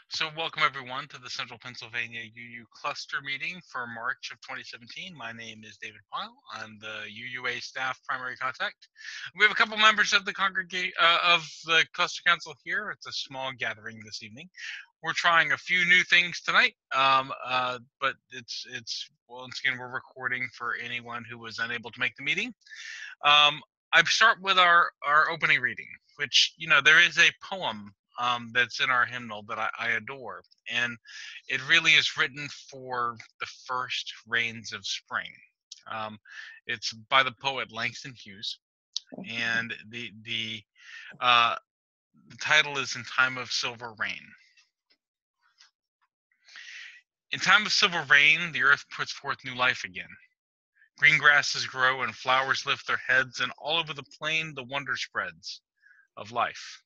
So welcome everyone to the Central Pennsylvania UU Cluster meeting for March of 2017. My name is David Pyle. I'm the UUA staff primary contact. We have a couple members of the Cluster Council here. It's a small gathering this evening. We're trying a few new things tonight, but it's once again we're recording for anyone who was unable to make the meeting. I start with our opening reading, which, there is a poem that's in our hymnal that I adore. And it really is written for the first rains of spring. It's by the poet Langston Hughes. And the title is In Time of Silver Rain. In time of silver rain, the earth puts forth new life again. Green grasses grow and flowers lift their heads, and all over the plain the wonder spreads of life,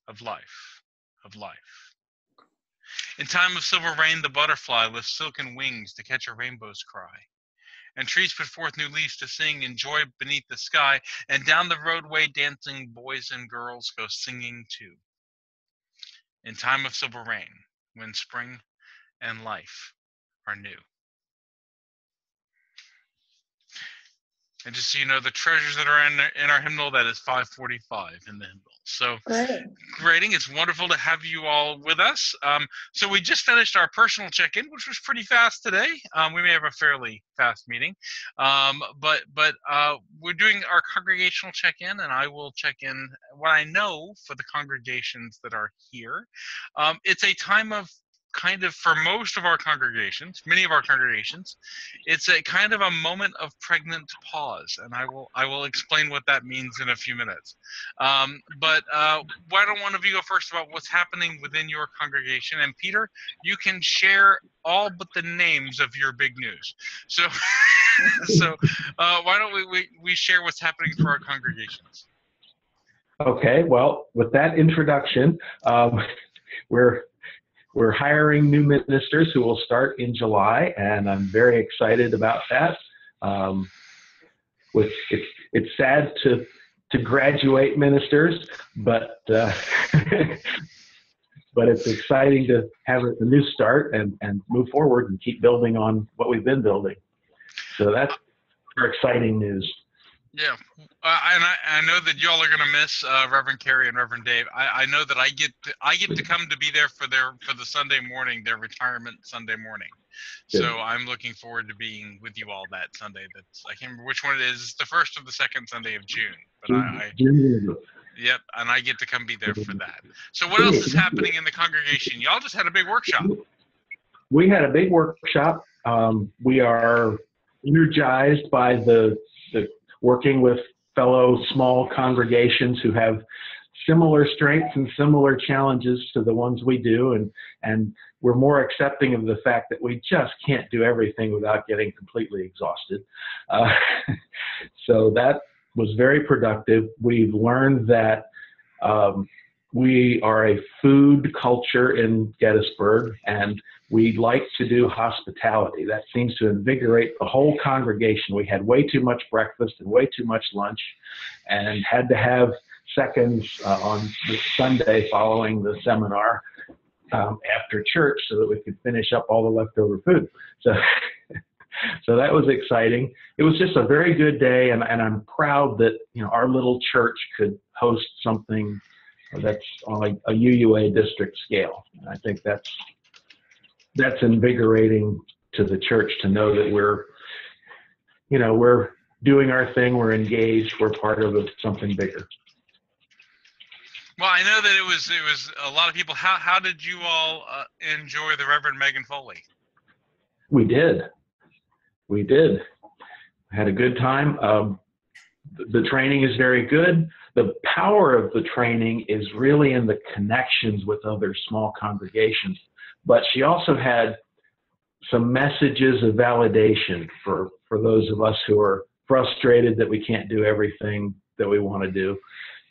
of life, of life. In time of silver rain, the butterfly lifts silken wings to catch a rainbow's cry. And trees put forth new leaves to sing in joy beneath the sky, and down the roadway dancing boys and girls go singing too. In time of silver rain, when spring and life are new. And just so you know, the treasures that are in our hymnal, that is 545 in the hymnal. So greeting. It's wonderful to have you all with us. So we just finished our personal check-in, which was pretty fast today. We may have a fairly fast meeting, but we're doing our congregational check-in, and I will check in what I know for the congregations that are here. It's a time of for most of our congregations, many of our congregations, it's a kind of a moment of pregnant pause, and I will explain what that means in a few minutes. But why don't one of you go first about what's happening within your congregation? And Peter, you can share all but the names of your big news. So, why don't we share what's happening for our congregations? Okay. Well, with that introduction, we're hiring new ministers who will start in July, and I'm very excited about that. It's sad to graduate ministers, but but it's exciting to have a new start and move forward and keep building on what we've been building. So that's our exciting news. Yeah, and I know that y'all are gonna miss Reverend Carrie and Reverend Dave. I know that I get to come to be there for the Sunday morning, their retirement Sunday morning. Good. So I'm looking forward to being with you all that Sunday. I can't remember which one it is. It's the first or the second Sunday of June. But yep, and I get to come be there for that. So what else is happening in the congregation? Y'all just had a big workshop. We had a big workshop. We are energized by the working with fellow small congregations who have similar strengths and similar challenges to the ones we do, and we're more accepting of the fact that we just can't do everything without getting completely exhausted. So that was very productive. We've learned that we are a food culture in Gettysburg, and we like to do hospitality. That seems to invigorate the whole congregation. We had way too much breakfast and way too much lunch, and had to have seconds on Sunday following the seminar after church so that we could finish up all the leftover food. So that was exciting. It was just a very good day, and I'm proud that our little church could host something that's on a UUA district scale. And I think that's invigorating to the church to know that we're doing our thing, we're engaged, we're part of something bigger. Well, I know that it was a lot of people. How did you all enjoy the Reverend Megan Foley? We did. Had a good time. The training is very good. The power of the training is really in the connections with other small congregations. But she also had some messages of validation for those of us who are frustrated that we can't do everything that we want to do,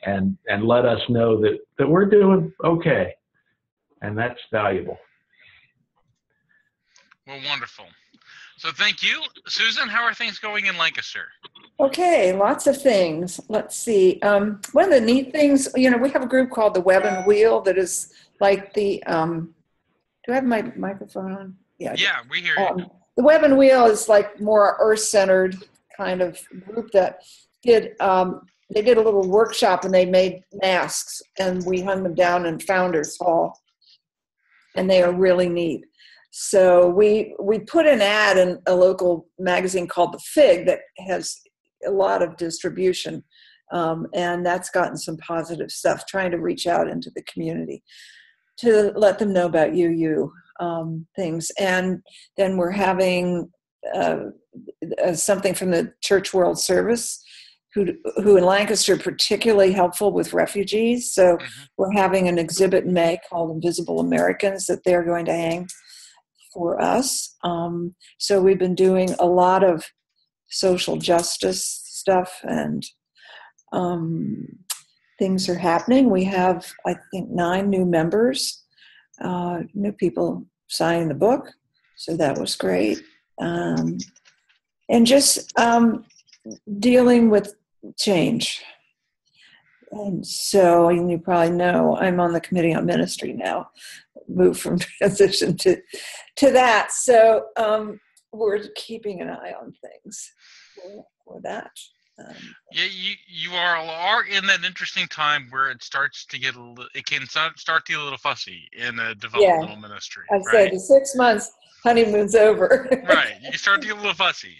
and let us know that we're doing okay, and that's valuable. Well, wonderful. So thank you. Susan, how are things going in Lancaster? Okay, lots of things. Let's see. One of the neat things, we have a group called the Web and Wheel that is like the Do I have my microphone on? Yeah, we hear you. The Web and Wheel is like more earth-centered kind of group that did, they did a little workshop and they made masks and we hung them down in Founders Hall and they are really neat. So we put an ad in a local magazine called The Fig that has a lot of distribution, and that's gotten some positive stuff, trying to reach out into the community to let them know about UU things. And then we're having something from the Church World Service, who in Lancaster are particularly helpful with refugees. So we're having an exhibit in May called Invisible Americans that they're going to hang for us. So we've been doing a lot of social justice stuff, and things are happening. We have, I think, 9 new members, new people signing the book. So that was great. And just dealing with change. And so, and you probably know, I'm on the Committee on Ministry now, moved from transition to that. So we're keeping an eye on things for that. Yeah, you are in that interesting time where it starts to get it can start to get a little fussy in a developmental ministry. I'd say the 6 months honeymoon's over. Right, you start to get a little fussy.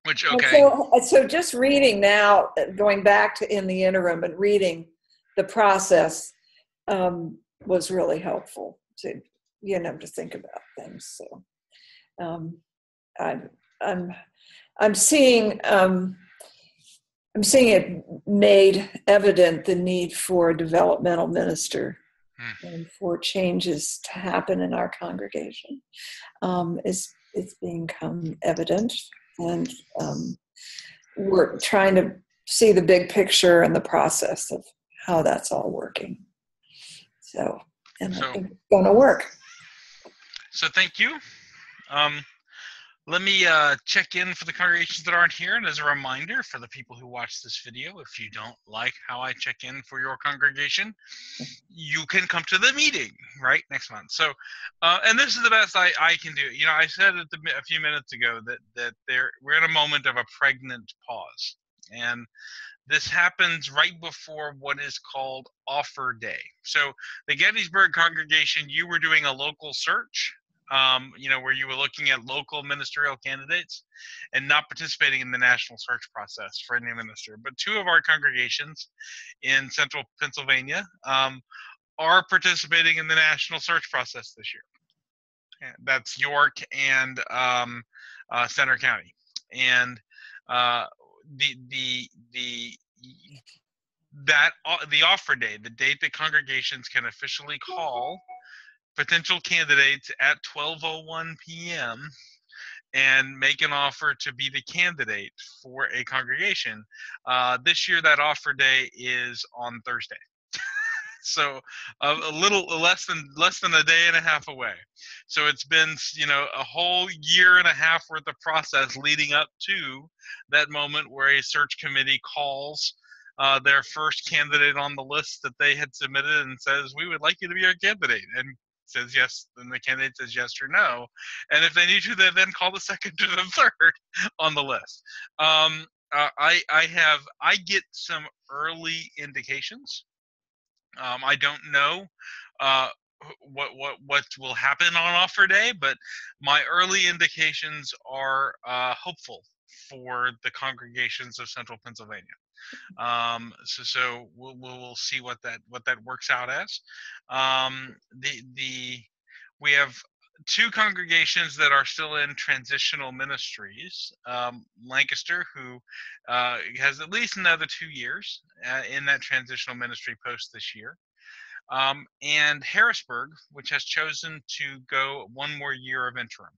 Which, okay. So just reading now, going back to in the interim and reading the process was really helpful to, to think about things. So I'm seeing it made evident the need for a developmental minister and for changes to happen in our congregation. It's become evident. And we're trying to see the big picture and the process of how that's all working. So I think it's going to work. So thank you. Let me check in for the congregations that aren't here. And as a reminder for the people who watch this video, if you don't like how I check in for your congregation, you can come to the meeting, right, next month. So, and this is the best I can do. I said a few minutes ago that we're in a moment of a pregnant pause. And this happens right before what is called Offer Day. So the Gettysburg congregation, you were doing a local search. Where you were looking at local ministerial candidates and not participating in the national search process for any minister. But 2 of our congregations in central Pennsylvania are participating in the national search process this year. And that's York and Center County. And the offer day, the date that congregations can officially call potential candidates at 12:01 p.m. and make an offer to be the candidate for a congregation. This year, that offer day is on Thursday. So a little less than a day and a half away. So it's been, a whole year and a half worth of process leading up to that moment where a search committee calls their first candidate on the list that they had submitted and says, "We would like you to be our candidate." And says yes, then the candidate says yes or no. And if they need to, they then call the second or the third on the list. I get some early indications. I don't know what will happen on offer day, but my early indications are hopeful for the congregations of Central Pennsylvania. So we'll see what that works out as. We have 2 congregations that are still in transitional ministries. Lancaster, who has at least another 2 years in that transitional ministry post this year. And Harrisburg, which has chosen to go 1 more year of interim.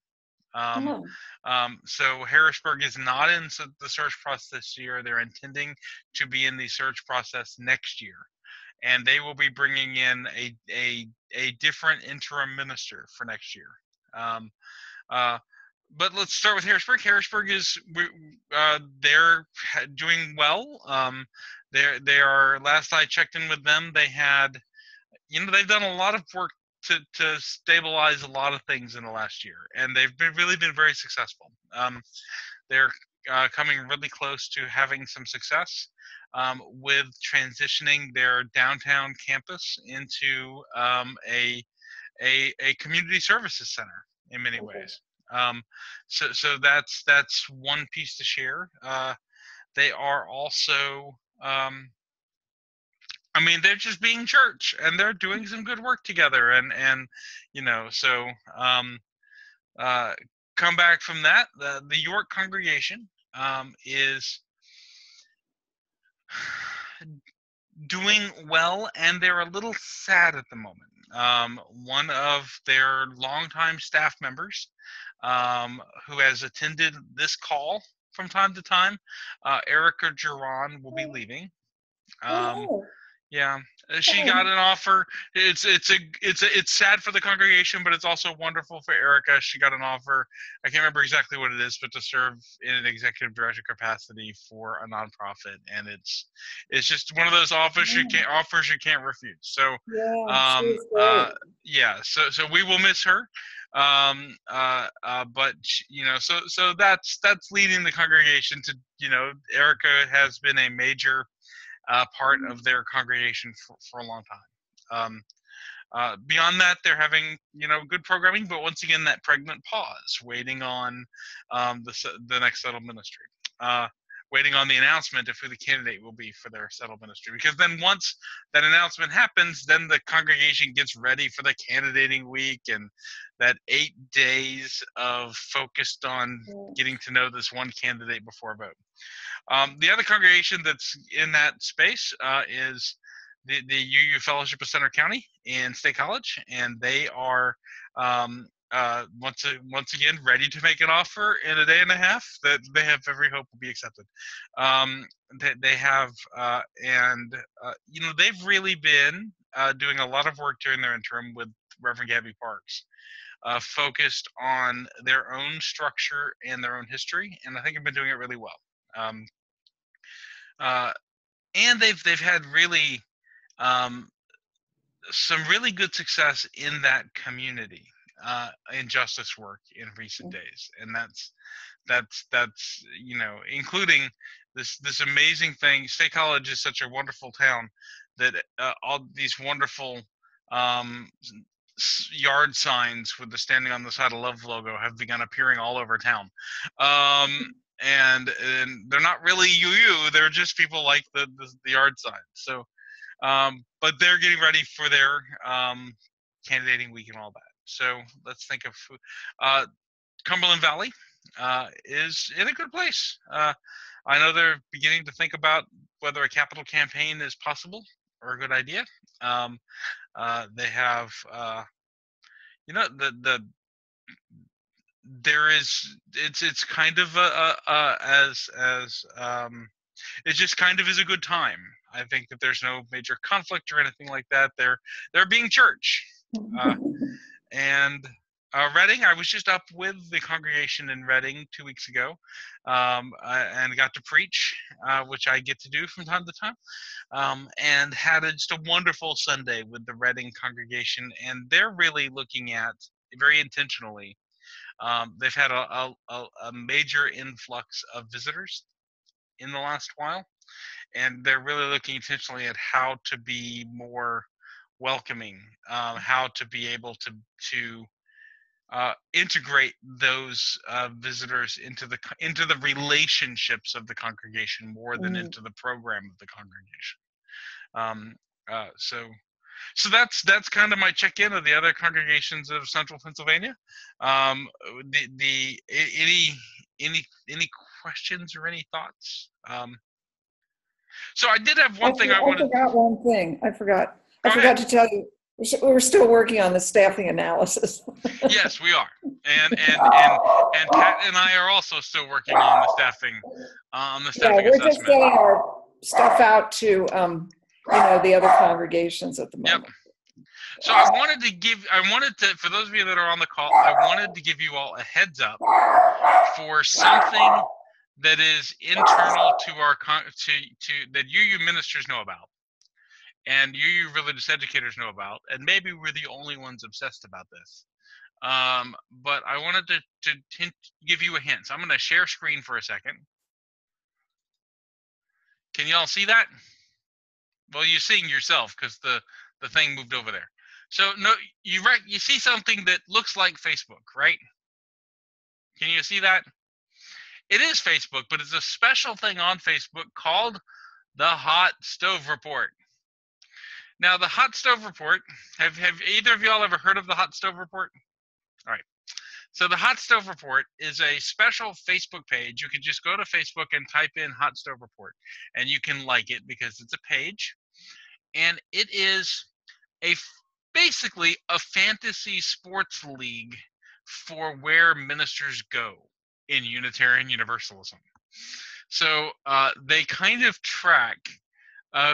So Harrisburg is not in the search process this year. They're intending to be in the search process next year. And they will be bringing in a different interim minister for next year. But let's start with Harrisburg. Harrisburg is they're doing well. They are. Last I checked in with them, they had, they've done a lot of work to stabilize a lot of things in the last year, and they've really been very successful. They're coming really close to having some success with transitioning their downtown campus into a community services center in many ways. So that's one piece to share. They are also, I mean, they're just being church, and they're doing some good work together, and so come back from that. The York congregation is doing well, and they're a little sad at the moment. One of their longtime staff members, who has attended this call from time to time, Erica Duran, will be leaving. Yeah, she got an offer. It's sad for the congregation, but it's also wonderful for Erica. She got an offer. I can't remember exactly what it is, but to serve in an executive director capacity for a nonprofit, and it's just one of those offers you can't refuse. So so we will miss her. But so that's leading the congregation to, Erica has been a major part of their congregation for a long time. Beyond that, they're having good programming, but once again, that pregnant pause, waiting on the next settled ministry, waiting on the announcement of who the candidate will be for their settled ministry. Because then once that announcement happens, then the congregation gets ready for the candidating week, and that 8 days of focused on getting to know this one candidate before a vote. The other congregation that's in that space is the UU Fellowship of Center County in State College, and they are once again ready to make an offer in a day and a half that they have every hope will be accepted. They have they've really been doing a lot of work during their interim with Reverend Gabby Parks, focused on their own structure and their own history, and I think have been doing it really well. And they've had really some really good success in that community in justice work in recent days, and that's including this amazing thing. State College is such a wonderful town that all these wonderful yard signs with the Standing on the Side of Love logo have begun appearing all over town. And they're not really UU, they're just people like the yard signs. So, but they're getting ready for their candidating week and all that. So let's think of Cumberland Valley is in a good place. I know they're beginning to think about whether a capital campaign is possible or a good idea. They have, it's kind of it just kind of is a good time. I think that there's no major conflict or anything like that. They're being church. And Reading, I was just up with the congregation in Reading 2 weeks ago, and got to preach, which I get to do from time to time, and had just a wonderful Sunday with the Reading congregation. And they're really looking at, very intentionally, they've had a major influx of visitors in the last while, and they're really looking intentionally at how to be more welcoming, how to be able to integrate those visitors into the relationships of the congregation more than into the program of the congregation. So that's kind of my check-in of the other congregations of Central Pennsylvania. Any questions or any thoughts? So I did have one thing I wanted. I forgot one thing. I forgot to tell you. We're still working on the staffing analysis. Yes, we are, and Pat and I are also still working on the staffing. Yeah, we're just getting our stuff out to the other congregations at the moment. Yep. So I wanted to, for those of you that are on the call, I wanted to give you all a heads up for something that is internal to our that UU ministers know about. and you religious educators know about, and maybe we're the only ones obsessed about this. But I wanted to give you a hint. So I'm going to share screen for a second. Can you all see that? Well, you're seeing yourself because the thing moved over there. So no, you see something that looks like Facebook, right? Can you see that? It is Facebook, but it's a special thing on Facebook called the Hot Stove Report. Now, the Hot Stove Report, have either of y'all ever heard of the Hot Stove Report? All right. So the Hot Stove Report is a special Facebook page. You can just go to Facebook and type in Hot Stove Report, and you can like it because it's a page. And it is basically a fantasy sports league for where ministers go in Unitarian Universalism. So they kind of track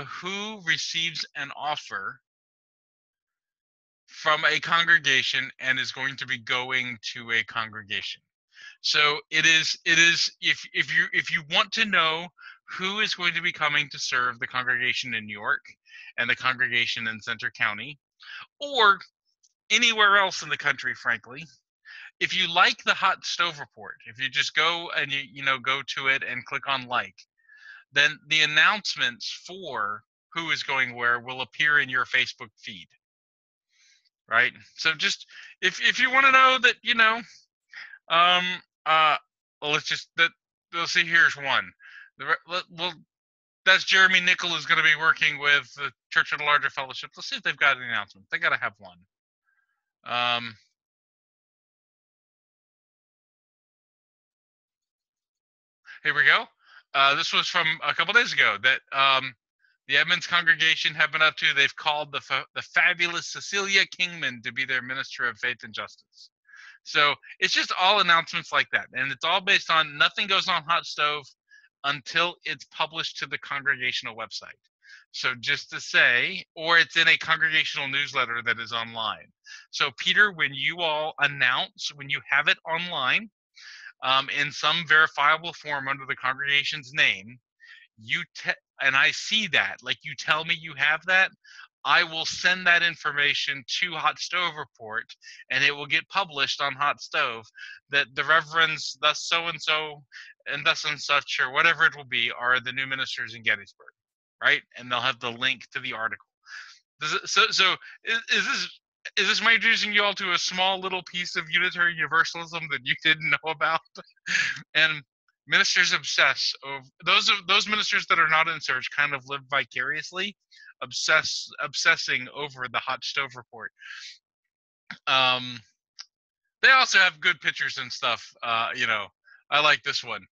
who receives an offer from a congregation and is going to be going to a congregation. So it is if you want to know who is going to be coming to serve the congregation in New York and the congregation in Center County, or anywhere else in the country, frankly, if you like the Hot Stove Report, if you just go and you go to it and click on like, then the announcements for who is going where will appear in your Facebook feed. Right? So just if you want to know that, well, let's see, here's one. Well, that's Jeremy Nickel is going to be working with the Church of the Larger Fellowship. Let's see if they've got an announcement. They got to have one. Here we go. This was from a couple days ago that the Edmonds congregation have been up to. They've called the fabulous Cecilia Kingman to be their minister of faith and justice. So it's just all announcements like that. And it's all based on nothing goes on Hot Stove until it's published to the congregational website. So just to say, or it's in a congregational newsletter that is online. So Peter, when you all announce, when you have it online, in some verifiable form under the congregation's name, and I see that, like you tell me you have that, I will send that information to Hot Stove Report, and it will get published on Hot Stove that the reverends thus so-and-so and thus and such, or whatever it will be, are the new ministers in Gettysburg, right? And they'll have the link to the article. So is this my introducing you all to a small little piece of Unitarian Universalism that you didn't know about? And ministers obsess over those ministers that are not in search kind of live vicariously, obsessing over the Hot Stove Report. They also have good pictures and stuff. I like this one.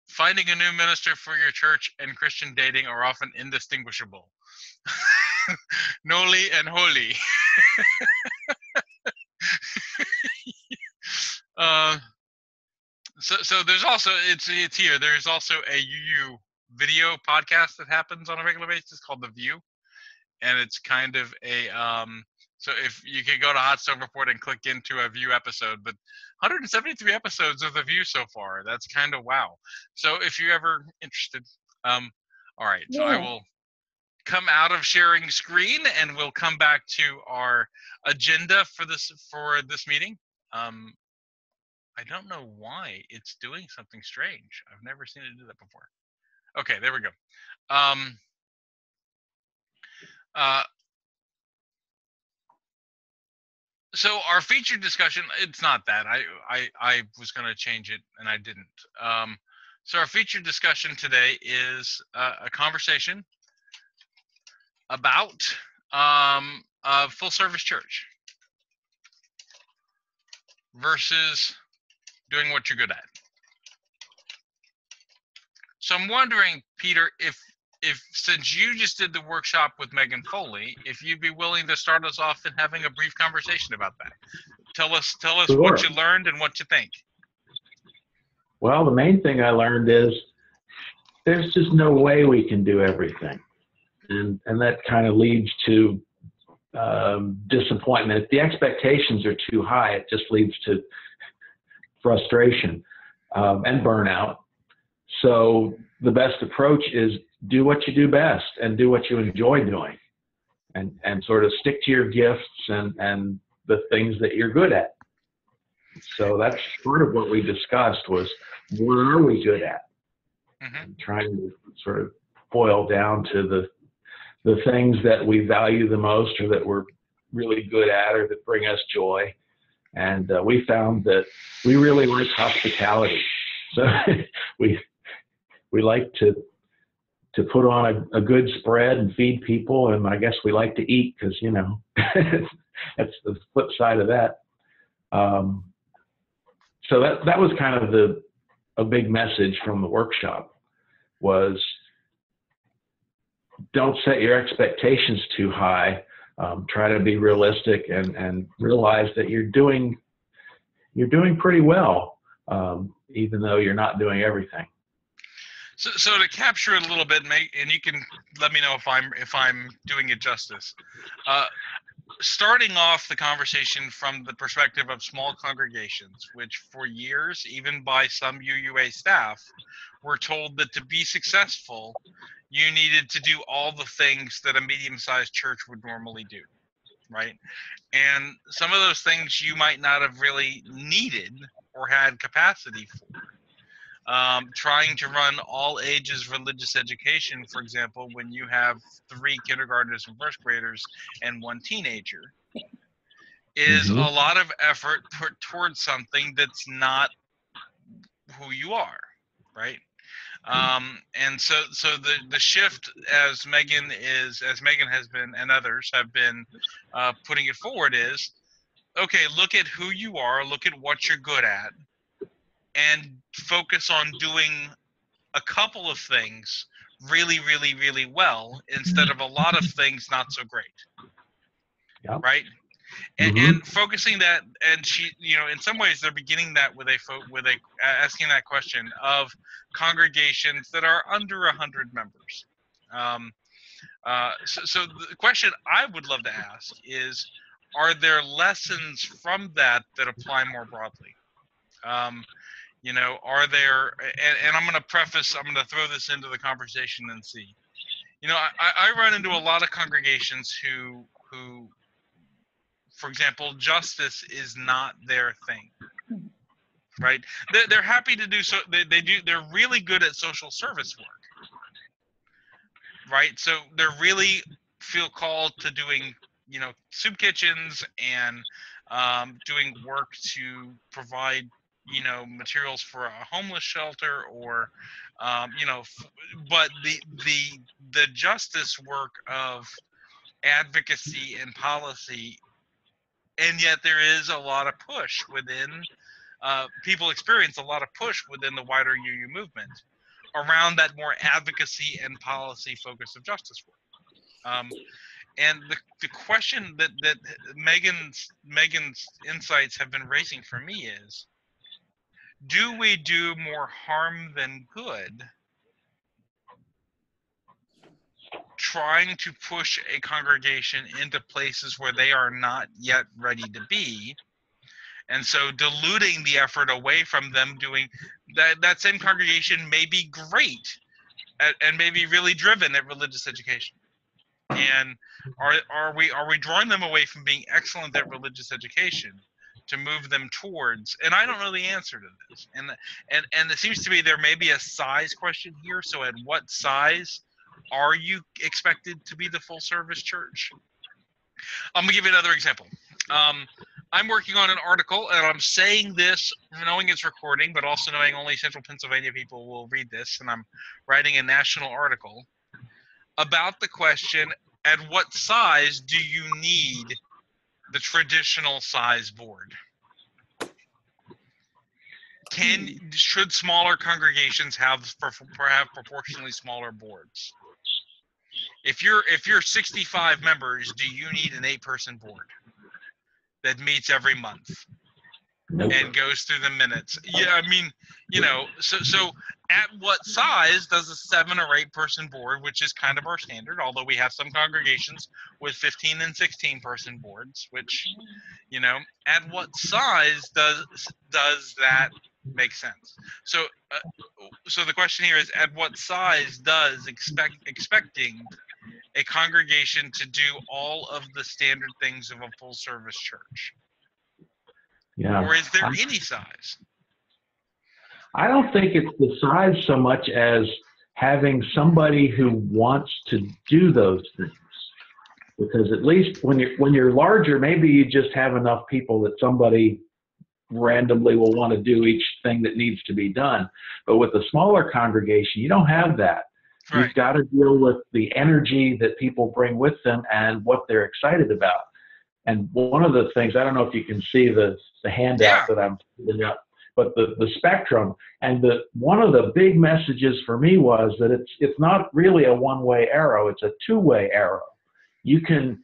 Finding a new minister for your church and Christian dating are often indistinguishable. Noli and holy. So there's also it's here. There's also a UU video podcast that happens on a regular basis called The View, and it's kind of a so if you can go to Hot Stove Report and click into a View episode, but 173 episodes of The View so far. That's kind of wow. So if you're ever interested, all right. So I will come out of sharing screen and we'll come back to our agenda for this meeting. I don't know why it's doing something strange. I've never seen it do that before. Okay, there we go. So our featured discussion, it's not that. I was going to change it and I didn't. So our featured discussion today is a conversation about a full service church versus doing what you're good at. So I'm wondering, Peter, if since you just did the workshop with Megan Foley, if you'd be willing to start us off in having a brief conversation about that. Tell us sure. What you learned and what you think. Well, the main thing I learned is there's just no way we can do everything. And that kind of leads to disappointment. If the expectations are too high, it just leads to frustration and burnout. So the best approach is do what you do best and do what you enjoy doing, and sort of stick to your gifts and the things that you're good at. So that's part of what we discussed was, what are we good at? And trying to sort of boil down to the things that we value the most, or that we're really good at, or that bring us joy. And we found that we really like hospitality. So we like to put on a good spread and feed people, and I guess we like to eat because, you know, that's the flip side of that. So that was kind of a big message from the workshop, was don't set your expectations too high. Try to be realistic and realize that you're doing pretty well, even though you're not doing everything. So to capture it a little bit, and you can let me know if I'm doing it justice. Starting off the conversation from the perspective of small congregations, which for years, even by some UUA staff, were told that to be successful, you needed to do all the things that a medium-sized church would normally do, right? And some of those things you might not have really needed or had capacity for. Trying to run all ages religious education, for example, when you have 3 kindergartners and first graders and 1 teenager, is a lot of effort put towards something that's not who you are, right? And so the shift, as Megan has been, and others have been putting it forward, is, okay, look at who you are, look at what you're good at, and focus on doing a couple of things really, really, really well instead of a lot of things not so great. Yep. Right? And focusing that, and she, you know, in some ways they're beginning that with asking that question of congregations that are under 100 members. So the question I would love to ask is, are there lessons from that apply more broadly? You know, are there, and I'm going to throw this into the conversation and see. You know, I run into a lot of congregations who, for example, justice is not their thing, right? They're happy to do so. They're really good at social service work, right? So they're really feel called to doing, you know, soup kitchens and doing work to provide, you know, materials for a homeless shelter, or you know, but the justice work of advocacy and policy, and yet there is a lot of push within people experience a lot of push within the wider UU movement around that more advocacy and policy focus of justice work. And the question that Megan's insights have been raising for me is, do we do more harm than good trying to push a congregation into places where they are not yet ready to be, and so diluting the effort away from them doing that same congregation may be great and may be really driven at religious education, and are we drawing them away from being excellent at religious education to move them towards? And I don't know the answer to this, and it seems to me there may be a size question here. So at what size are you expected to be the full service church? I'm gonna give you another example. I'm working on an article, and I'm saying this knowing it's recording, but also knowing only Central Pennsylvania people will read this, and I'm writing a national article about the question, at what size do you need the traditional size board? Should smaller congregations have proportionally smaller boards? If you're 65 members, do you need an 8-person board that meets every month and goes through the minutes? Yeah, I mean, you know, so at what size does a 7 or 8-person board, which is kind of our standard, although we have some congregations with 15 and 16-person boards, which, you know, at what size does that Makes sense. So, so the question here is: at what size does expecting a congregation to do all of the standard things of a full-service church? Yeah. Or is there any size? I don't think it's the size so much as having somebody who wants to do those things. Because at least when you're larger, maybe you just have enough people that somebody randomly will want to do each thing that needs to be done. But with a smaller congregation, you don't have that. Right. You've got to deal with the energy that people bring with them and what they're excited about. And one of the things, I don't know if you can see the handout that I'm putting up, but the spectrum, and one of the big messages for me was that it's not really a one-way arrow, it's a two-way arrow. You can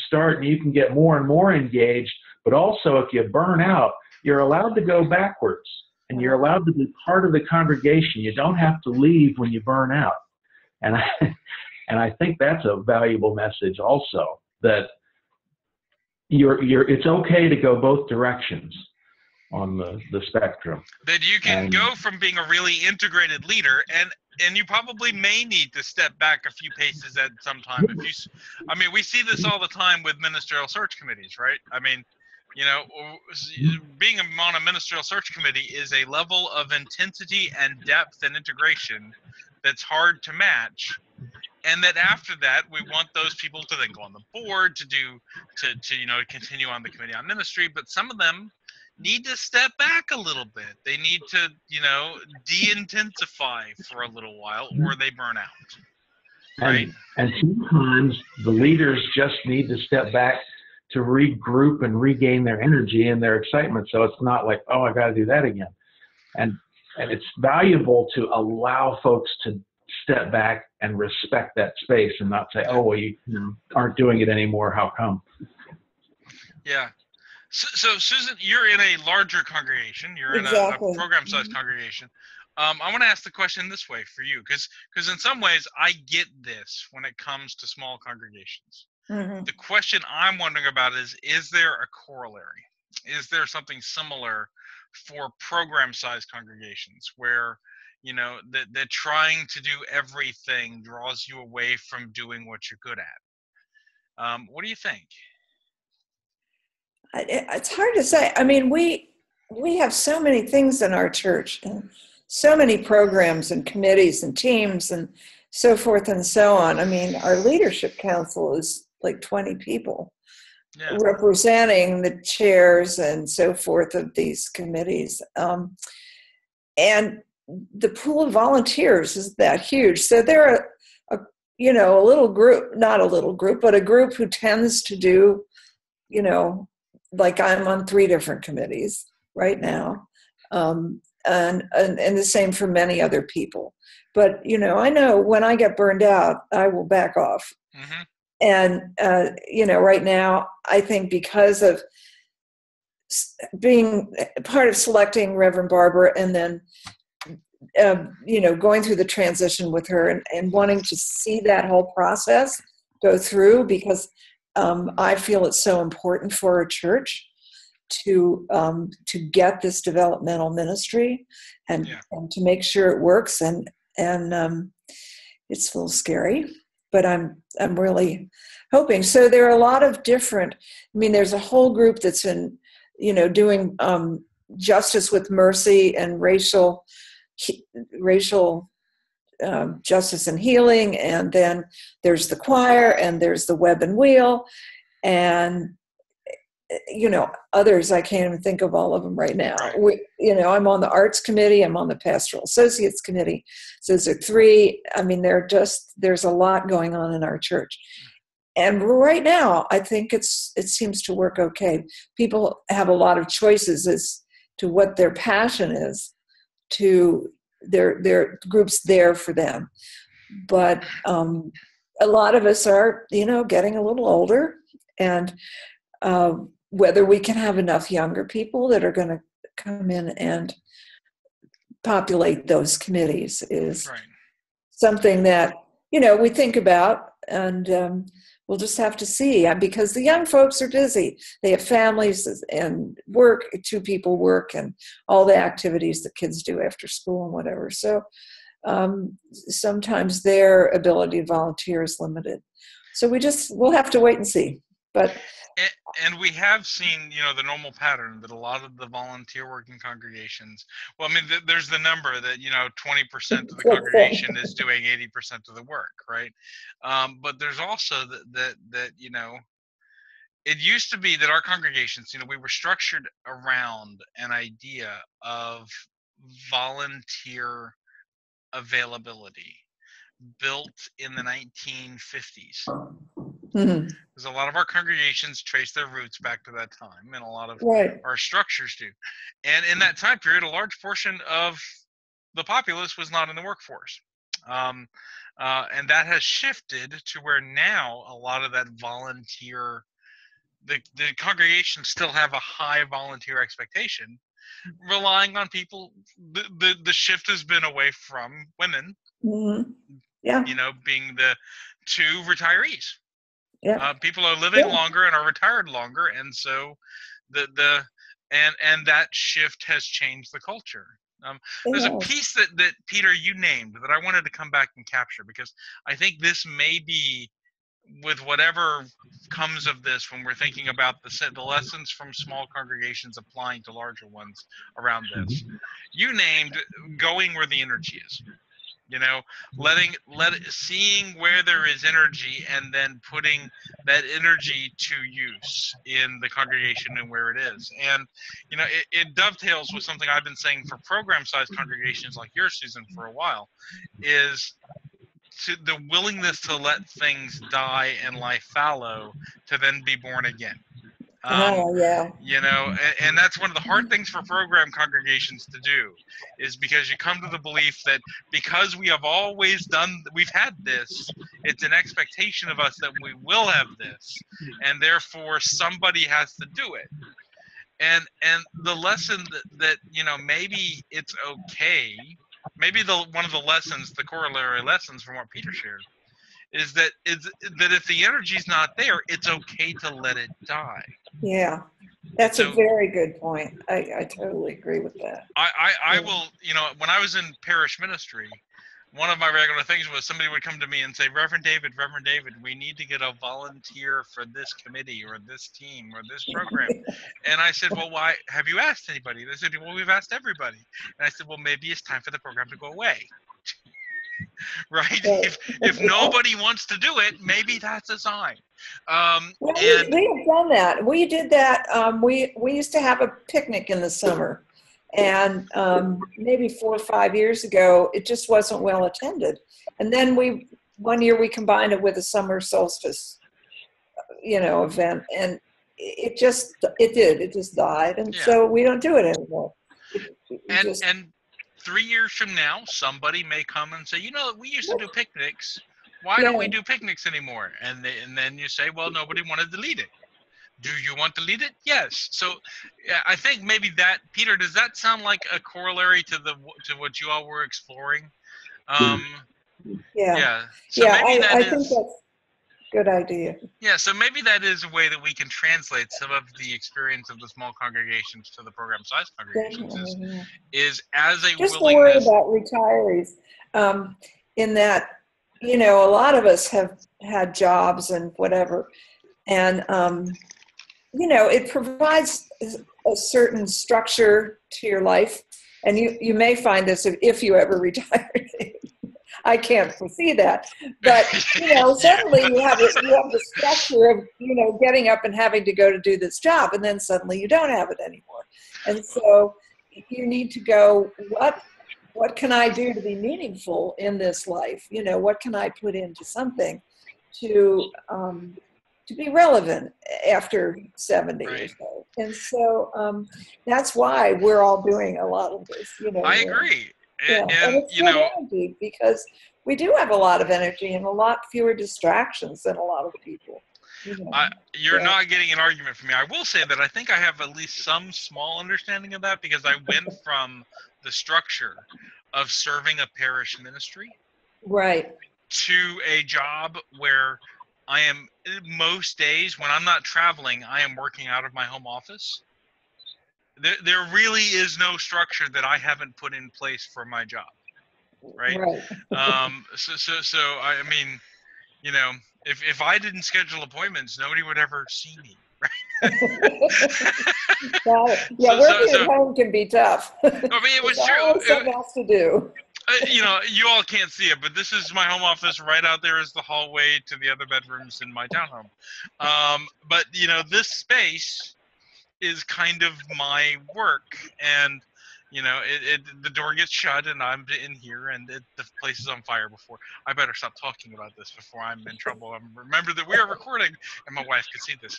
start and you can get more and more engaged, but also if you burn out, you're allowed to go backwards and you're allowed to be part of the congregation. You don't have to leave when you burn out. And I think that's a valuable message also, that it's okay to go both directions on the spectrum. That you can go from being a really integrated leader, and you probably may need to step back a few paces at some time. We see this all the time with ministerial search committees, right? I mean, being on a ministerial search committee is a level of intensity and depth and integration that's hard to match. And that after that, we want those people to then go on the board to continue on the committee on ministry. But some of them need to step back a little bit. They need to, de-intensify for a little while, or they burn out. Right? And sometimes the leaders just need to step back to regroup and regain their energy and their excitement. So it's not like, oh, I got to do that again. And it's valuable to allow folks to step back and respect that space and not say, oh, well, you aren't doing it anymore. How come? Yeah. So Susan, you're in a larger congregation. You're in a program-sized congregation. I want to ask the question this way for you, because in some ways I get this when it comes to small congregations. Mm-hmm. The question I'm wondering about is there a corollary? Is there something similar for program-sized congregations where, that trying to do everything draws you away from doing what you're good at? What do you think? It's hard to say. I mean, we have so many things in our church, and so many programs and committees and teams and so forth and so on. I mean, our leadership council is like 20 people representing the chairs and so forth of these committees. And the pool of volunteers is that huge. So they're a little group, not a little group, but a group who tends to do, like I'm on 3 different committees right now. And the same for many other people. But, I know when I get burned out, I will back off. Mm-hmm. And, right now, I think because of being part of selecting Reverend Barbara and then, going through the transition with her and wanting to see that whole process go through, because I feel it's so important for a church to get this developmental ministry and to make sure it works. And it's a little scary, but I'm really hoping. So there are a lot of different. I mean, there's a whole group that's in doing justice with mercy and racial justice and healing, and then there's the choir, and there's the web and wheel, and others. I can't even think of all of them right now. I'm on the arts committee, I'm on the pastoral associates committee. So those are 3. I mean, there's a lot going on in our church, and right now I think it seems to work okay. People have a lot of choices as to what their passion is, to their groups there for them. But a lot of us are, getting a little older, and whether we can have enough younger people that are going to come in and populate those committees is something that, we think about. And we'll just have to see, because the young folks are busy. They have families and work, 2 people work, and all the activities that kids do after school and whatever. So sometimes their ability to volunteer is limited. So we'll have to wait and see. But and we have seen, the normal pattern that a lot of the volunteer working congregations, well, I mean, there's the number that, 20% of the congregation is doing 80% of the work, right? But there's also that it used to be that our congregations, we were structured around an idea of volunteer availability built in the 1950s. Mm-hmm. Because a lot of our congregations trace their roots back to that time, and a lot of our structures do. And in that time period, a large portion of the populace was not in the workforce. And that has shifted to where now a lot of that volunteer, the congregations still have a high volunteer expectation, relying on people. The shift has been away from women, mm-hmm. Yeah, being the 2 retirees. Yeah. People are living longer and are retired longer, and so and that shift has changed the culture. There's a piece that Peter, you named, that I wanted to come back and capture, because I think this may be, with whatever comes of this, when we're thinking about the lessons from small congregations applying to larger ones around this. You named going where the energy is. Seeing where there is energy and then putting that energy to use in the congregation and where it is. And, it dovetails with something I've been saying for program-sized congregations like yours, Susan, for a while, is the willingness to let things die and lie fallow to then be born again. And that's one of the hard things for program congregations to do, is because you come to the belief that because we've had this, it's an expectation of us that we will have this, and therefore somebody has to do it. And the lesson that maybe it's okay, maybe one of the lessons, the corollary lessons from what Peter shared, is that if the energy's not there, it's okay to let it die. Yeah, that's a very good point. I totally agree with that. I will, when I was in parish ministry, one of my regular things was somebody would come to me and say, Reverend David, we need to get a volunteer for this committee or this team or this program. And I said, well, why? Have you asked anybody? They said, well, we've asked everybody. And I said, well, maybe it's time for the program to go away. Right? If nobody wants to do it, maybe that's a sign. We have done that. We did that. We used to have a picnic in the summer, and maybe 4 or 5 years ago, it just wasn't well attended. And then one year we combined it with a summer solstice, event, and it just died, and so we don't do it anymore. And 3 years from now, somebody may come and say, we used to do picnics. Why don't we do picnics anymore? And then you say, well, nobody wanted to lead it. Do you want to lead it? Yes. So I think maybe that, Peter, does that sound like a corollary to what you all were exploring? Yeah. So maybe I think that's a good idea. Yeah, so maybe that is a way that we can translate some of the experience of the small congregations to the program-sized congregations. Is as a just willingness. Just a word about retirees, in that, a lot of us have had jobs and whatever, and it provides a certain structure to your life, and you may find this if you ever retire. I can't foresee that, but suddenly you have the structure of getting up and having to go to do this job, and then suddenly you don't have it anymore, and so you need to go, what can I do to be meaningful in this life? What can I put into something to be relevant after 70 or so? And so that's why we're all doing a lot of this. I agree. And it's good energy, because we do have a lot of energy and a lot fewer distractions than a lot of people. You're not getting an argument from me. I will say that I think I have at least some small understanding of that, because I went from the structure of serving a parish ministry to a job where most days when I'm not traveling, I am working out of my home office. There really is no structure that I haven't put in place for my job, right? So I mean, you know, if I didn't schedule appointments, nobody would ever see me, right? Working at home can be tough. I mean, it was true. Always something else to do. You know, you all can't see it, but this is my home office. Right out there is the hallway to the other bedrooms in my townhome. But you know, this space is kind of my work, and you know, the door gets shut, and I'm in here, and the place is on fire. Before I better stop talking about this before I'm in trouble. Remember that we are recording, and my wife can see this.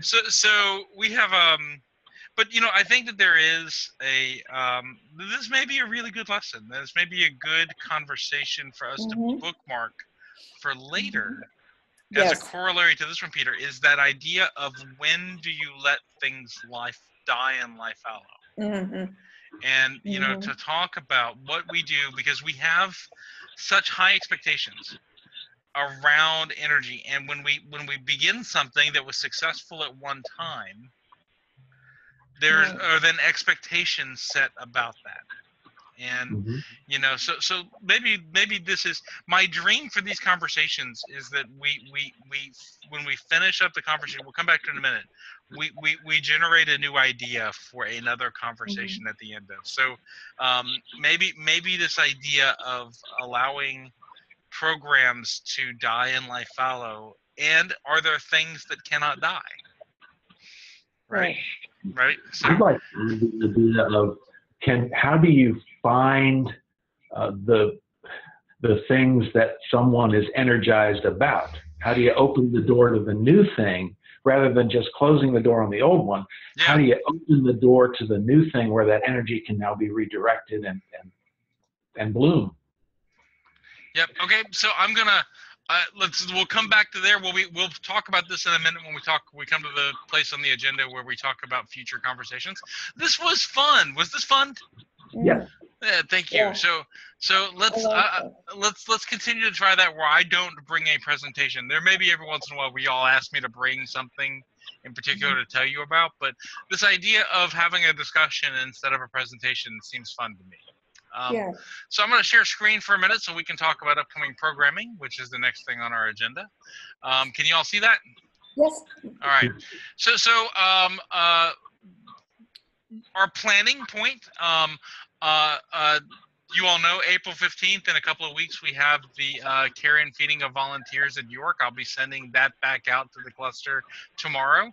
So we have but you know, I think that there is this may be a really good lesson. This may be a good conversation for us to bookmark for later. As a corollary to this one, Peter, is that idea of when do you let things die and lie fallow? And you know, to talk about what we do, because we have such high expectations around energy, and when we begin something that was successful at one time, there are then expectations set about that. And you know, so maybe this is my dream for these conversations, is that we when we finish up the conversation, we'll come back to it in a minute, we generate a new idea for another conversation at the end of. So maybe this idea of allowing programs to die and lie fallow, and are there things that cannot die, right? So I'd like the idea of how do you find the things that someone is energized about? How do you open the door to the new thing rather than just closing the door on the old one? How do you open the door to the new thing where that energy can now be redirected and bloom? Yep. Okay. So I'm gonna we'll come back to there. We'll talk about this in a minute when we come to the place on the agenda where we talk about future conversations. This was fun. Was this fun? Yeah. Thank you. So let's continue to try that where I don't bring a presentation. There may be every once in a while where y'all ask me to bring something in particular to tell you about, but this idea of having a discussion instead of a presentation seems fun to me. So I'm going to share screen for a minute so we can talk about upcoming programming, which is the next thing on our agenda. Can you all see that? Yes. All right. So our planning point, you all know April 15th, in a couple of weeks, we have the care and feeding of volunteers at York. I'll be sending that back out to the cluster tomorrow.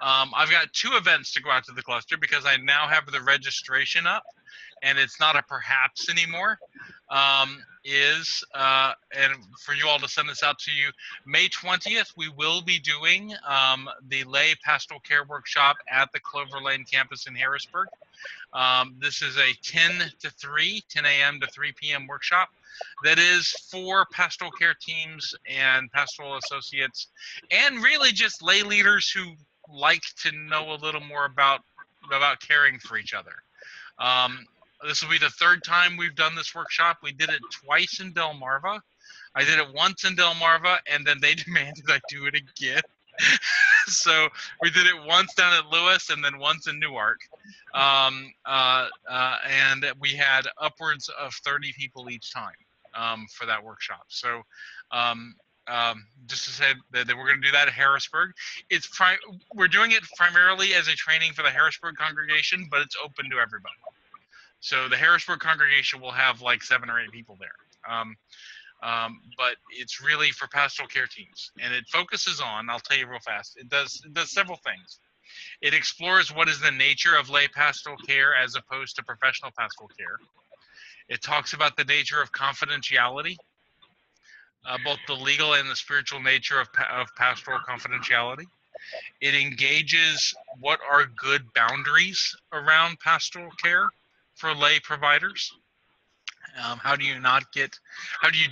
I've got 2 events to go out to the cluster because I now have the registration up, and it's not a perhaps anymore. And for you all to send this out to you, May 20th, we will be doing the lay pastoral care workshop at the Clover Lane campus in Harrisburg. This is a 10 a.m. to 3 p.m. workshop that is for pastoral care teams and pastoral associates, and really just lay leaders who like to know a little more about caring for each other. This will be the 3rd time we've done this workshop. We did it twice in Delmarva. I did it once in Delmarva, and then they demanded I do it again. So we did it once down at Lewis and then once in Newark. And we had upwards of 30 people each time for that workshop. So just to say that we're going to do that at Harrisburg. We're doing it primarily as a training for the Harrisburg congregation, but it's open to everybody. So the Harrisburg congregation will have like 7 or 8 people there. But it's really for pastoral care teams, and it focuses on, I'll tell you real fast, it does several things. It explores what is the nature of lay pastoral care as opposed to professional pastoral care. It talks about the nature of confidentiality, both the legal and the spiritual nature of pastoral confidentiality. It engages what are good boundaries around pastoral care for lay providers. How do you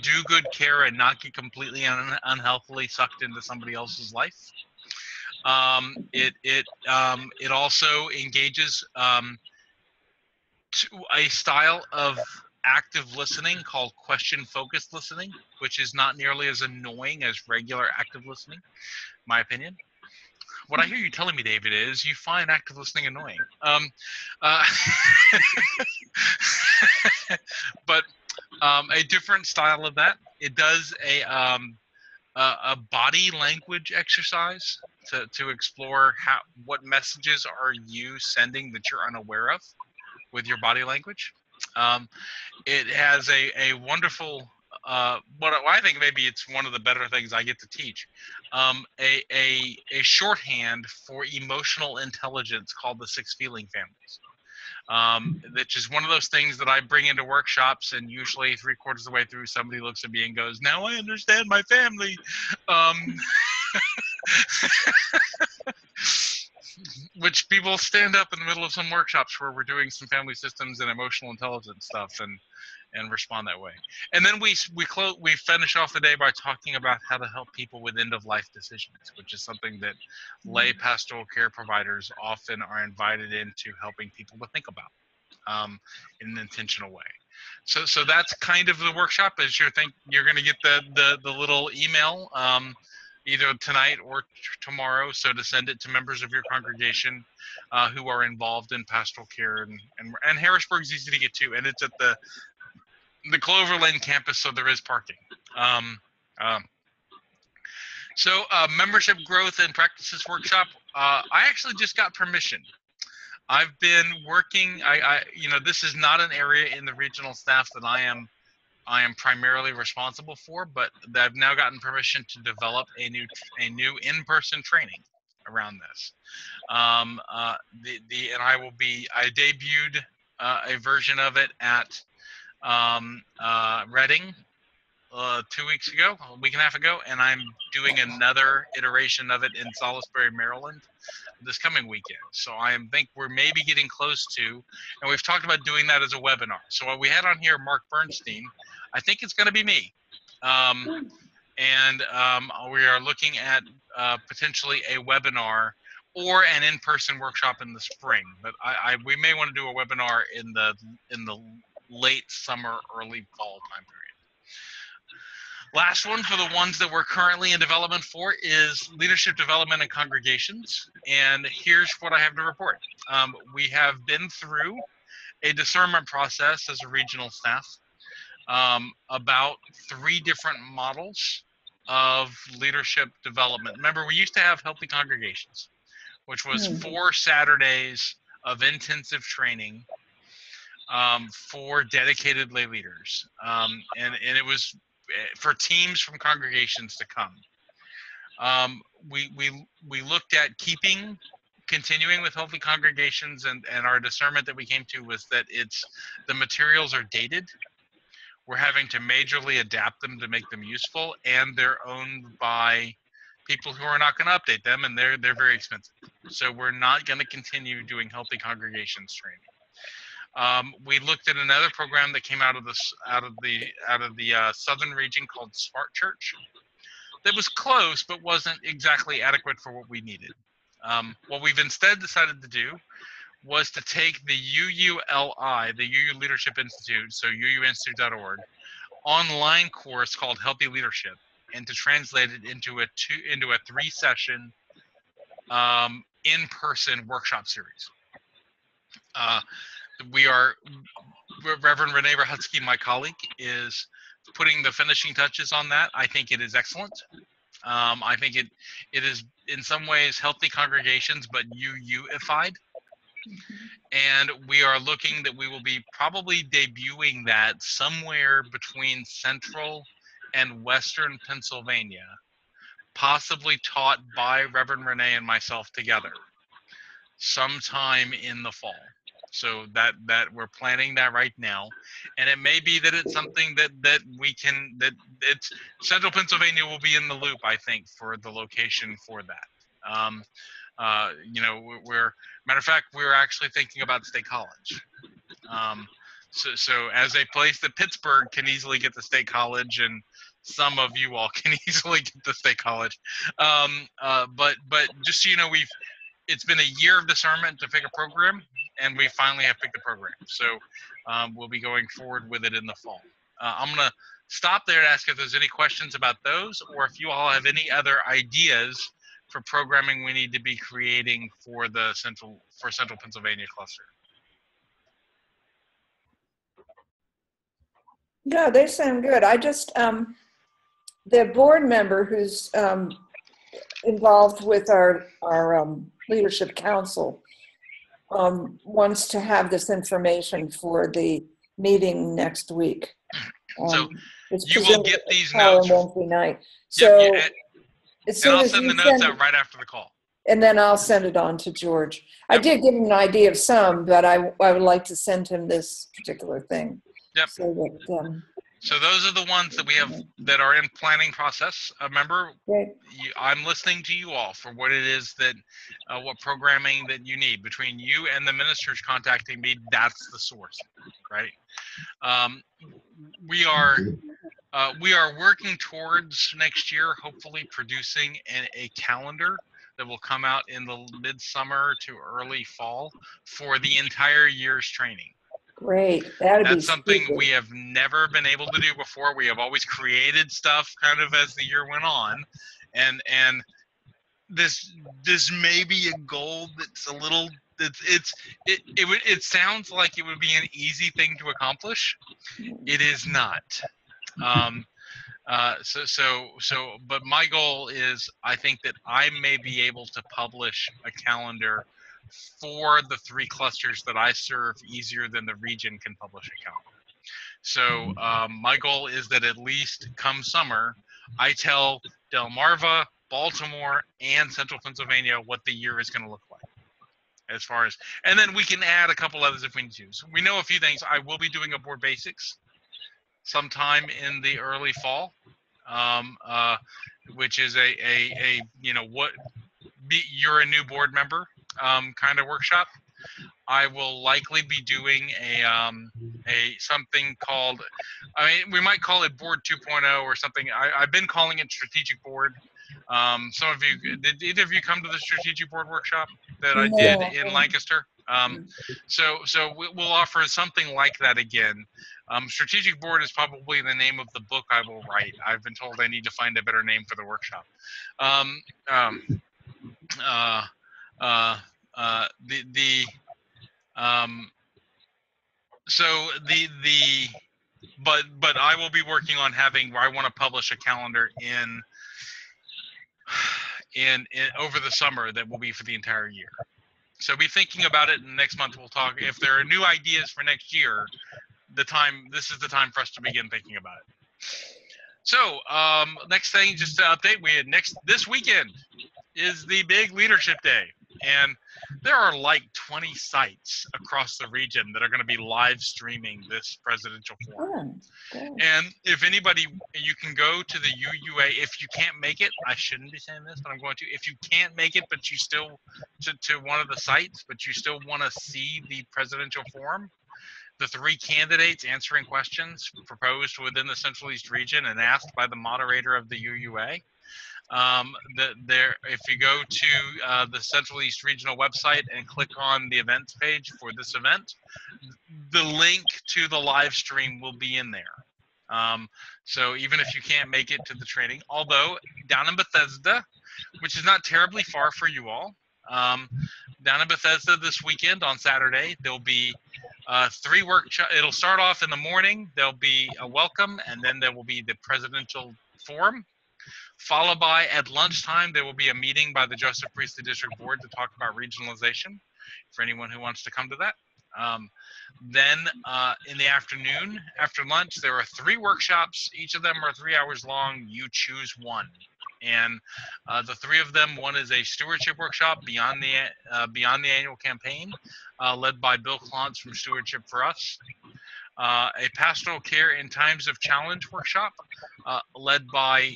do good care and not get completely unhealthily sucked into somebody else's life? It also engages to a style of active listening called question-focused listening, which is not nearly as annoying as regular active listening, my opinion. What I hear you telling me, David, is you find active listening annoying. But a different style of that. It does a body language exercise to explore what messages are you sending that you're unaware of with your body language. It has a wonderful, what I think maybe it's one of the better things I get to teach, a shorthand for emotional intelligence called the 6 feeling families. That's just one of those things that I bring into workshops, and usually 3/4 of the way through, somebody looks at me and goes, "Now I understand my family." Which people stand up in the middle of some workshops where we're doing some family systems and emotional intelligence stuff, and respond that way. And then we finish off the day by talking about how to help people with end of life decisions, which is something that lay pastoral care providers often are invited into helping people to think about in an intentional way. So that's kind of the workshop. As you're going to get the little email either tonight or tomorrow, so to send it to members of your congregation who are involved in pastoral care, and Harrisburg's easy to get to, and it's at the Clover Lane campus, so there is parking. So membership growth and practices workshop. I actually just got permission. I've been working. This is not an area in the regional staff that I am primarily responsible for, but I've now gotten permission to develop a new in-person training around this. And I debuted a version of it at Reading 2 weeks ago, a week and a half ago, and I'm doing another iteration of it in Salisbury, Maryland this coming weekend. So I think we're maybe getting close to, and we've talked about doing that as a webinar. So what we had on here, Mark Bernstein, I think it's going to be me. And we are looking at potentially a webinar or an in-person workshop in the spring. But we may want to do a webinar in the late summer, early fall time period. Last one for the ones that we're currently in development for is leadership development in congregations. And here's what I have to report. We have been through a discernment process as a regional staff about 3 different models of leadership development. Remember, we used to have healthy congregations, which was 4 Saturdays of intensive training for dedicated lay leaders. And it was for teams from congregations to come. We looked at continuing with healthy congregations, and our discernment that we came to was that the materials are dated. We're having to majorly adapt them to make them useful, and they're owned by people who are not going to update them, and they're very expensive. So we're not going to continue doing healthy congregations training. We looked at another program that came out of the southern region called Smart Church. That was close, but wasn't exactly adequate for what we needed. What we've instead decided to do was to take the UULI, the UU Leadership Institute, so uuinstitute.org, online course called Healthy Leadership, and to translate it into a 3-session in-person workshop series. Reverend Renee Rahutsky, my colleague, is putting the finishing touches on that. I think it is excellent. I think it is in some ways healthy congregations, but UU-ified. And we are looking that we will be probably debuting that somewhere between central and western Pennsylvania, possibly taught by Reverend Renee and myself together sometime in the fall. So that we're planning that right now, and it may be that it's something that it's central Pennsylvania will be in the loop, I think, for the location for that. Matter of fact, we're actually thinking about State College. So as a place that Pittsburgh can easily get to State College, and some of you all can easily get to State College, but just so you know, it's been a year of discernment to pick a program, and we finally have picked a program. So we'll be going forward with it in the fall. I'm going to stop there to ask if there's any questions about those, or if you all have any other ideas for programming we need to be creating for the Central Pennsylvania cluster. Yeah, they sound good. I just, the board member who's involved with our leadership council wants to have this information for the meeting next week. So it's you will get these notes Wednesday night. So yep, as soon and I'll as send the notes out right after the call. And then I'll send it on to George. Yep. I did give him an idea of some, but I would like to send him this particular thing. Yep. So that, so those are the ones that we have that are in planning process. Remember, I'm listening to you all for what it is that, what programming that you need. Between you and the ministers contacting me, that's the source, right? We are working towards next year, hopefully producing a calendar that will come out in the midsummer to early fall for the entire year's training. Great. That's something we have never been able to do before. We have always created stuff kind of as the year went on. And this may be a goal that's a little, it sounds like it would be an easy thing to accomplish. It is not. But my goal is, I think that I may be able to publish a calendar for the 3 clusters that I serve easier than the region can publish a calendar. So my goal is that at least come summer, I tell Delmarva, Baltimore, and Central Pennsylvania what the year is going to look like. As far as, and then we can add a couple others if we need to. So we know a few things. I will be doing a board basics sometime in the early fall, which is a you're a new board member kind of workshop. I will likely be doing a something called, we might call it Board 2.0 or something. I've been calling it Strategic Board. Some of you, did either of you come to the Strategic Board workshop that I did in Lancaster? So we'll offer something like that again. Strategic Board is probably the name of the book I will write. I've been told I need to find a better name for the workshop. But I will be working on having where I want to publish a calendar in over the summer that will be for the entire year. So be thinking about it, and next month we'll talk. If there are new ideas for next year, this is the time for us to begin thinking about it. So next thing, just to update, this weekend is the big leadership day, and there are like 20 sites across the region that are going to be live streaming this presidential forum. And if anybody, you can go to the UUA. If you can't make it, I shouldn't be saying this, but I'm going to. If you can't make it, but you still to one of the sites, but you still want to see the presidential forum, the 3 candidates answering questions proposed within the Central East region and asked by the moderator of the UUA. If you go to the Central East Regional website and click on the events page for this event, the link to the live stream will be in there. So even if you can't make it to the training, although down in Bethesda, which is not terribly far for you all, down in Bethesda this weekend on Saturday, there'll be 3 workshops. It'll start off in the morning. There'll be a welcome, and then there will be the presidential forum. Followed by, at lunchtime, there will be a meeting by the Joseph Priestley District Board to talk about regionalization for anyone who wants to come to that. Then in the afternoon, after lunch, there are 3 workshops. Each of them are 3 hours long. You choose one. And the 3 of them, one is a stewardship workshop beyond the annual campaign, led by Bill Klontz from Stewardship for Us. A pastoral care in times of challenge workshop, led by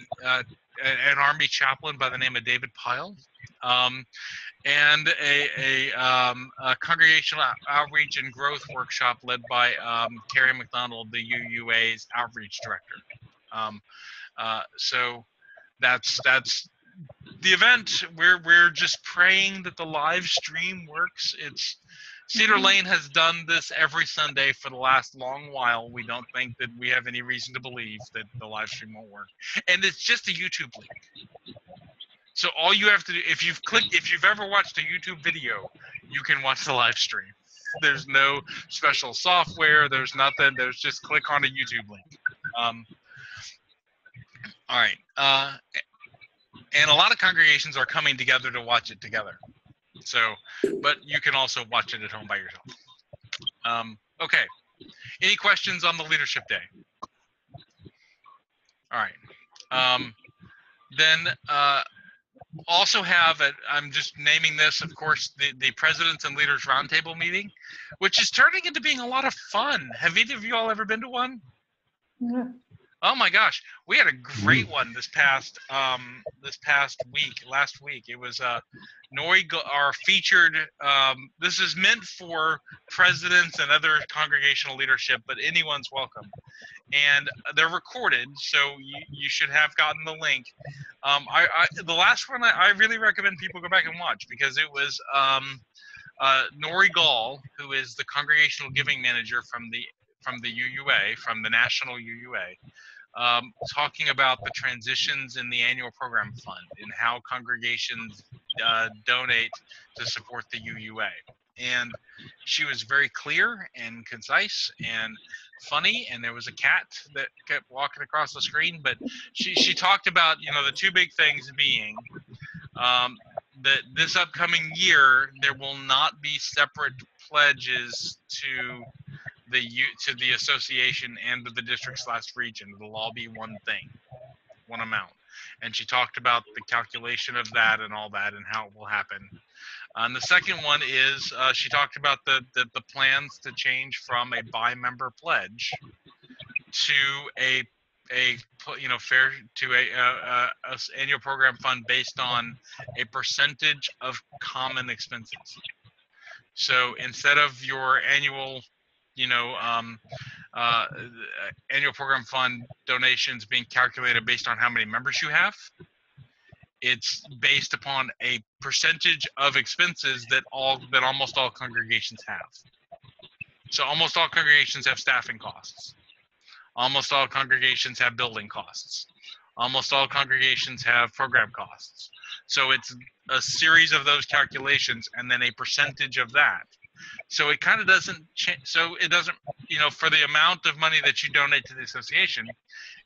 an Army chaplain by the name of David Pyle, and a congregational outreach and growth workshop led by Carrie McDonald, the UUA's outreach director. So that's the event. We're just praying that the live stream works. Cedar Lane has done this every Sunday for the last long while. We don't think that we have any reason to believe that the live stream won't work. And it's just a YouTube link. So all you have to do, if you've ever watched a YouTube video, you can watch the live stream. There's no special software. There's nothing. There's just click on a YouTube link. All right. And a lot of congregations are coming together to watch it together. So, but you can also watch it at home by yourself. Okay. Any questions on the Leadership Day? All right. Then also have, I'm just naming this, of course, the Presidents and Leaders Roundtable meeting, which is turning into being a lot of fun. Have either of you all ever been to one? Yeah. Oh my gosh, we had a great one this past last week. It was our featured. This is meant for presidents and other congregational leadership, but anyone's welcome. And they're recorded, so you should have gotten the link. The last one I really recommend people go back and watch, because it was Nori Gall, who is the congregational giving manager from the UUA, from the National UUA, talking about the transitions in the annual program fund and how congregations donate to support the UUA. And she was very clear and concise and funny, and there was a cat that kept walking across the screen, but she talked about, the two big things being that this upcoming year there will not be separate pledges to the association and to the district/region. It'll all be one thing, one amount. And she talked about the calculation of that and all that and how it will happen. And the second one is she talked about the plans to change from a by-member pledge to a annual program fund based on a percentage of common expenses. So instead of your annual annual program fund donations being calculated based on how many members you have, it's based upon a percentage of expenses that almost all congregations have. So almost all congregations have staffing costs. Almost all congregations have building costs. Almost all congregations have program costs. So it's a series of those calculations and then a percentage of that. So it kind of doesn't change. So it doesn't, for the amount of money that you donate to the association,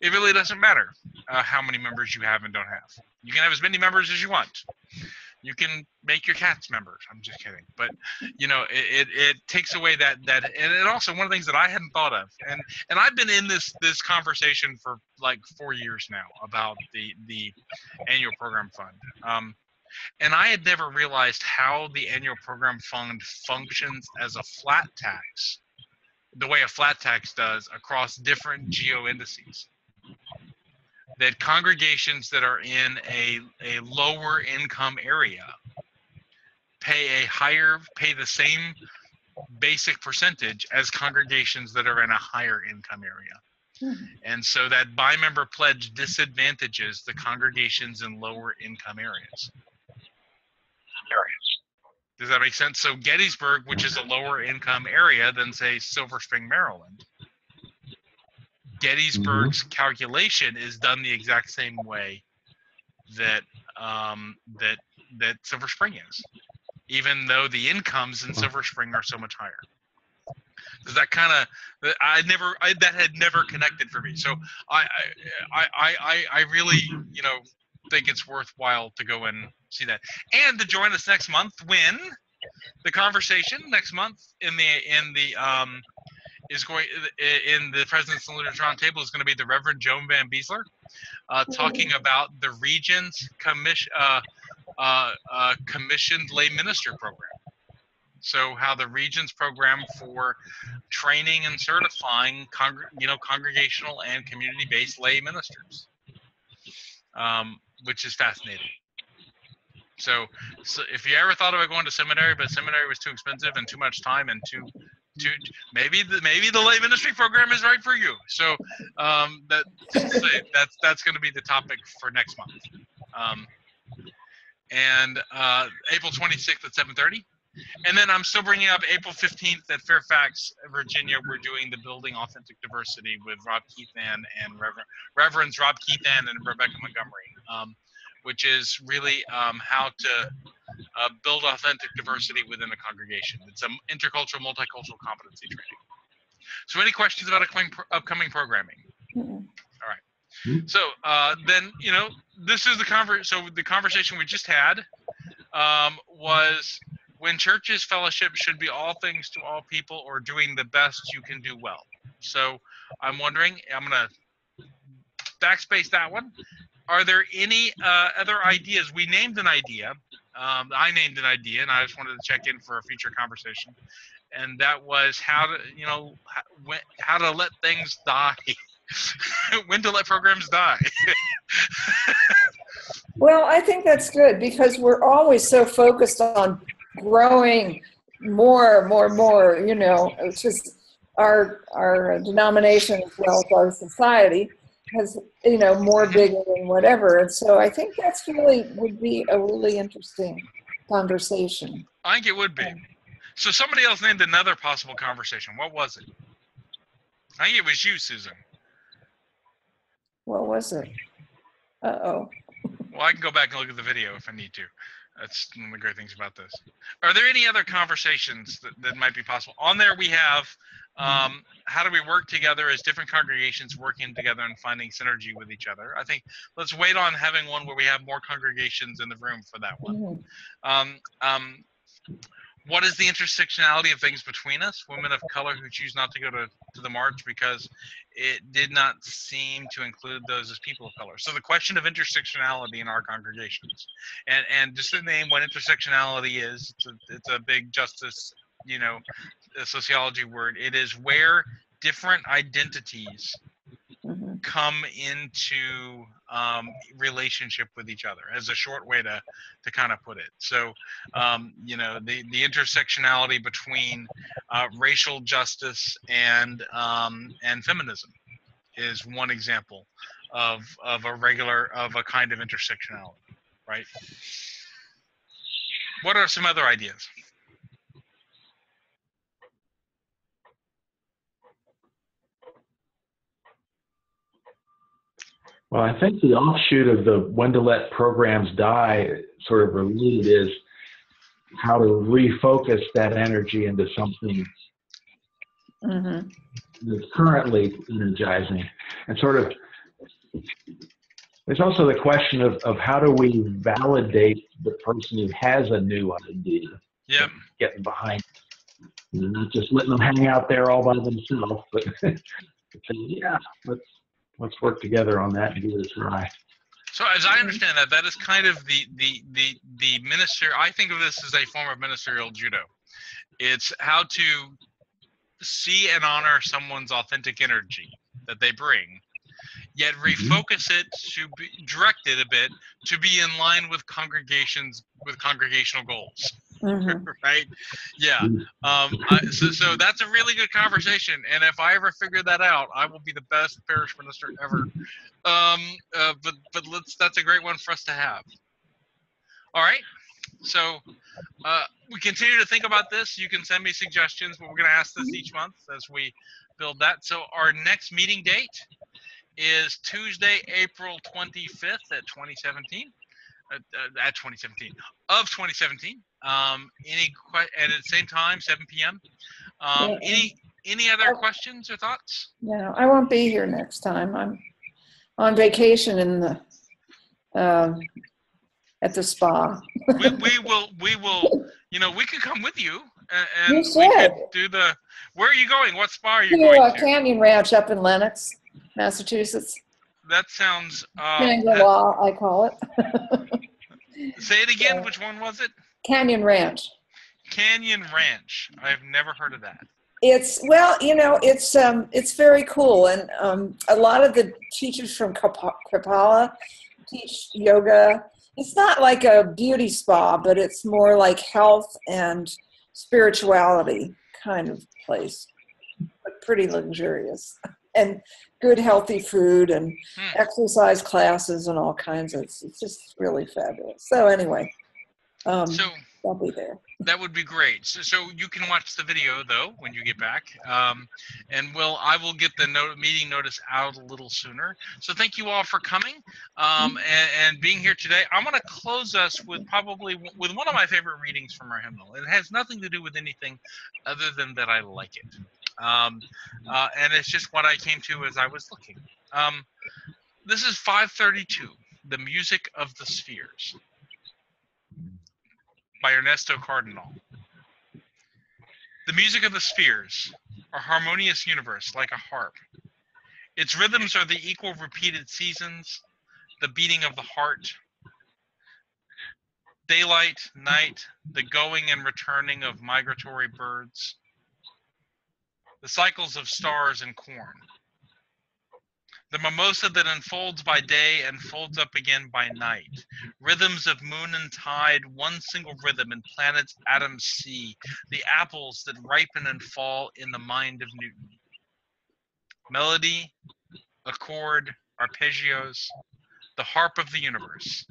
it really doesn't matter how many members you have and don't have. You can have as many members as you want. You can make your cats members. I'm just kidding. But, it takes away that, and it also, one of the things that I hadn't thought of, and I've been in this conversation for like 4 years now about the annual program fund. And I had never realized how the annual program fund functions as a flat tax, the way a flat tax does across different geo indices. That congregations that are in a lower income area pay the same basic percentage as congregations that are in a higher income area. And so that by-member pledge disadvantages the congregations in lower income areas. Does that make sense? So Gettysburg, which is a lower income area than, say, Silver Spring, Maryland, Gettysburg's calculation is done the exact same way that Silver Spring is, even though the incomes in Silver Spring are so much higher. Does that kind of that had never connected for me? So I really think it's worthwhile to go and see that, and to join us next month when the conversation next month in the Presidents and Leaders Roundtable is going to be the Reverend Joan Van Beesler talking about the region's commissioned lay minister program. So how the region's program for training and certifying congregational and community-based lay ministers, which is fascinating. So if you ever thought about going to seminary, but seminary was too expensive and too much time and maybe the lay ministry program is right for you. So that's going to be the topic for next month. And April 26th at 7:30. And then I'm still bringing up April 15th at Fairfax, Virginia. We're doing the Building Authentic Diversity with Rob Keithan and Reverends Rob Keithan and Rebecca Montgomery, which is really how to build authentic diversity within a congregation. It's an intercultural, multicultural competency training. So any questions about upcoming programming? All right. So then, this is so the conversation we just had was when churches fellowship should be all things to all people or doing the best you can do well. So I'm wondering, I'm going to backspace that one. Are there any other ideas? We named an idea. I named an idea, and I just wanted to check in for a future conversation. And that was how to let things die. When to let programs die. Well, I think that's good because we're always so focused on growing more. It's just our denomination as well as our society has, more bigger than whatever. And so I think that's would be a really interesting conversation. I think it would be. So somebody else named another possible conversation. What was it? I think it was you, Susan. What was it? Uh-oh. Well, I can go back and look at the video if I need to. That's one of the great things about this. Are there any other conversations that might be possible? On there we have how do we work together as different congregations working together and finding synergy with each other. I think let's wait on having one where we have more congregations in the room for that one. Mm-hmm. What is the intersectionality of things between us? Women of color who choose not to go to the march because it did not seem to include those as people of color. So the question of intersectionality in our congregations, and just to name what intersectionality is, it's a big justice, a sociology word. It is where different identities come into relationship with each other, as a short way to kind of put it. So the intersectionality between racial justice and feminism is one example of a kind of intersectionality, right? What are some other ideas? Well, I think the offshoot of the when to let programs die sort of related is how to refocus that energy into something that's currently energizing. And sort of, there's also the question of how do we validate the person who has a new idea? Yep. Getting behind it. Not just letting them hang out there all by themselves, but yeah, let's work together on that and give it a try. So as I understand that is kind of the minister. I think of this as a form of ministerial judo. It's how to see and honor someone's authentic energy that they bring, yet refocus it to be directed a bit to be in line with congregational goals. Right? Yeah. So that's a really good conversation, and if I ever figure that out, I will be the best parish minister ever. But that's a great one for us to have. All right. So we continue to think about this. You can send me suggestions, but we're going to ask this each month as we build that. So our next meeting date is Tuesday, April 25th at 2017. At 2017 of 2017. And at the same time, 7 p.m. Any other questions or thoughts? No, I won't be here next time. I'm on vacation in the at the spa. we will. We could come with you and you we could do the. Where are you going? What spa are you going to? Canyon Ranch up in Lenox, Massachusetts. That sounds. Shangri-La, I call it. Say it again. Which one was it? Canyon Ranch. Canyon Ranch. I've never heard of that. It's it's very cool, and a lot of the teachers from Kapala teach yoga. It's not like a beauty spa, but it's more like health and spirituality kind of place, but pretty luxurious. And good healthy food and exercise classes and all kinds of, it's just really fabulous. So anyway. So I'll be there. That would be great. So you can watch the video though when you get back, and I will get the meeting notice out a little sooner. So thank you all for coming and being here today. I'm going to close us with with one of my favorite readings from our hymnal. It has nothing to do with anything other than that I like it, and it's just what I came to as I was looking. This is 532, "The Music of the Spheres," by Ernesto Cardenal. The music of the spheres, a harmonious universe like a harp. Its rhythms are the equal repeated seasons, the beating of the heart, daylight, night, the going and returning of migratory birds, the cycles of stars and corn. The mimosa that unfolds by day and folds up again by night. Rhythms of moon and tide, one single rhythm in planets, atoms, sea. The apples that ripen and fall in the mind of Newton. Melody, accord, arpeggios, the harp of the universe.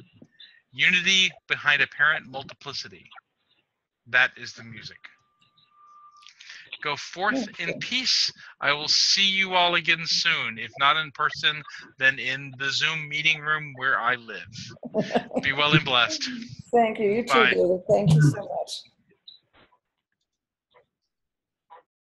Unity behind apparent multiplicity. That is the music. Go forth in peace. I will see you all again soon. If not in person, then in the Zoom meeting room where I live. Be well and blessed. Thank you. You too, Bye. David. Thank you so much.